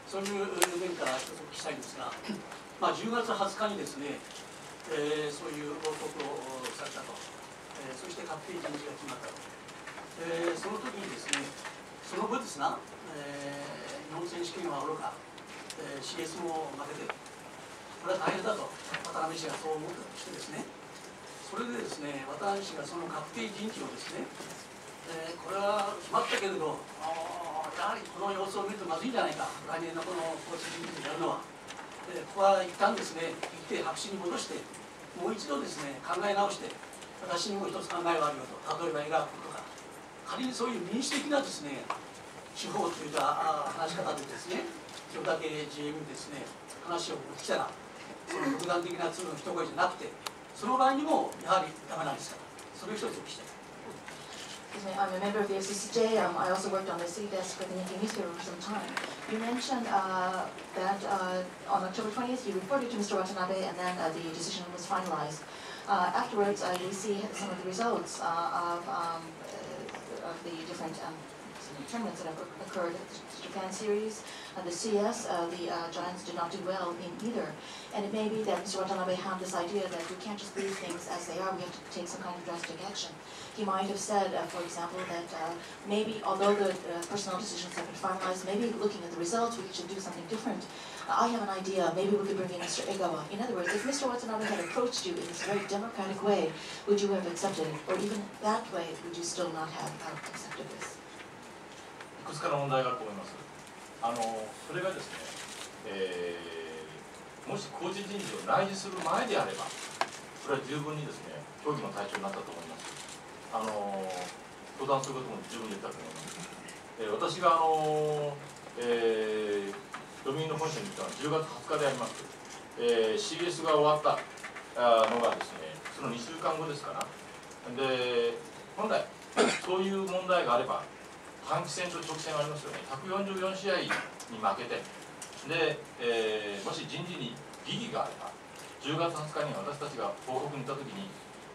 そういう面から一つお聞きしたいんですが、10月20日にですね、そういう報告をされたと、そして確定人事が決まったと、その時にですね、その後ですな、日本選手権はおろか、CS も負けて、これは大変だと、渡辺氏がそう思ってたとしてですね、それでですね、渡辺氏がその確定人事をですね、これは決まったけれど、やはりこの様子を見るとまずいんじゃないか、来年のこのコーチ人事でやるのは、ここは一旦ですね、一定白紙に戻して、もう一度ですね、考え直して、私にも一つ考えがあるよと、例えば描くことか、仮にそういう民主的なですね、手法というか、話し方でですね、今日だけ GM にですね、話を持ってきたら、その独断的な鶴の一声じゃなくて、その場合にもやはりダメなんですから、それを一つお聞きしたい。I'm a member of the FCCJ. I also worked on the city desk with the Nikkei newspaper for some time. You mentioned that on October 20th you reported to Mr. Watanabe and then the decision was finalized. Afterwards, we see some of the results of the different tournaments that have occurred. The Japan series, the CS, the Giants did not do well in either. And it may be that Mr. Watanabe had this idea that we can't just leave things as they are, we have to take some kind of drastic action. He might have said, for example, that maybe although the personnel decisions have been finalized, maybe looking at the results we should do something different. I have an idea, maybe we could bring in Mr. Egawa. In other words, if Mr. Watanabe had approached you in this very democratic way, would you have accepted it? Or even that way, would you still not have accepted this? いくつかの問題があると思います。それがですね、もしコーチ人事を内示する前であれば、それは十分にですね、協議の対象になったと思います。相談することも十分できたと思います。私が読売の本社に行ったのは10月20日であります。CS が終わったのがですね、その2週間後ですから。で、本来、そういう問題があれば、短期戦と直線がありますよね。144試合に負けて、で、もし人事に疑義があれば、10月20日に私たちが報告に行ったときに、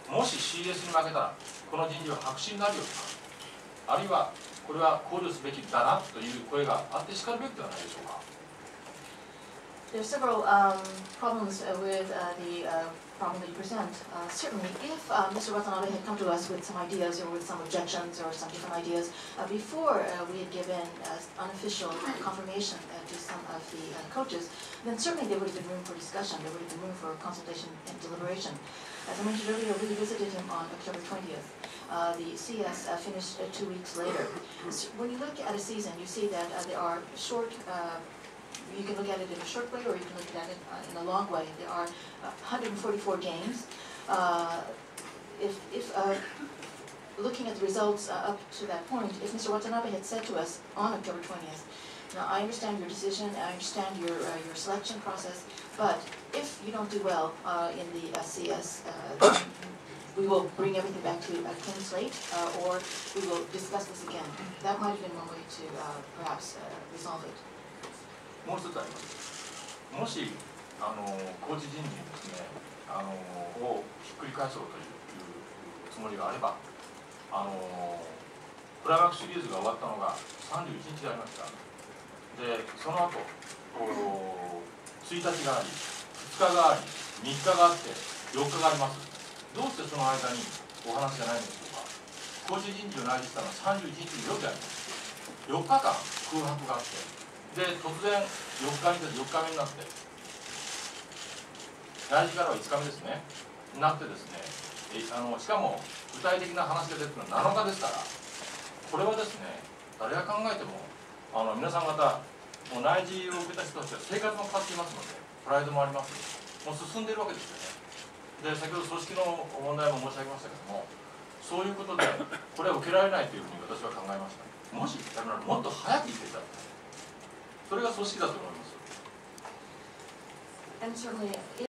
もし CS に負けたら、この人事は白紙になるよとか、あるいはこれは考慮すべきだなという声があってしかるべきではないでしょうか。There are several problems with the problem that you present. Certainly, if Mr. Watanabe had come to us with some ideas or with some objections or some different ideas before we had given unofficial confirmation to some of the coaches, then certainly there would have been room for discussion, there would have been room for consultation and deliberation. As I mentioned earlier, we visited him on October 20th. The CS finished 2 weeks later. So when you look at a season, you see that there are short you can look at it in a short way or you can look at it in a long way. There are 144 games. If looking at the results up to that point, if Mr. Watanabe had said to us on October 20th, now I understand your decision, I understand your selection process, but if you don't do well in the CS, we will bring everything back to a clean slate, or we will discuss this again. That might have been one way to perhaps resolve it. もう一つあります。もしコーチ人事にですねをひっくり返そうというつもりがあれば、クライマックスシリーズが終わったのが31日でありました。で、その後1日があり、2日があり、3日があって、4日があります。どうしてその間にお話じゃないんでしょうか。コーチ人事を内示したのは31日の夜であります。4日間空白があって。で、突然4日目になって、内示からは5日目ですね、になってですね、しかも具体的な話が出てくるのは7日ですから、これはですね、誰が考えても、皆さん方、もう内示を受けた人たちは生活も変わっていますので、プライドもあります、もう進んでいるわけですよね。で、先ほど組織の問題も申し上げましたけども、そういうことで、これは受けられないというふうに私は考えました。もし、もっと早く言っていただきたい。それが組織だと思います。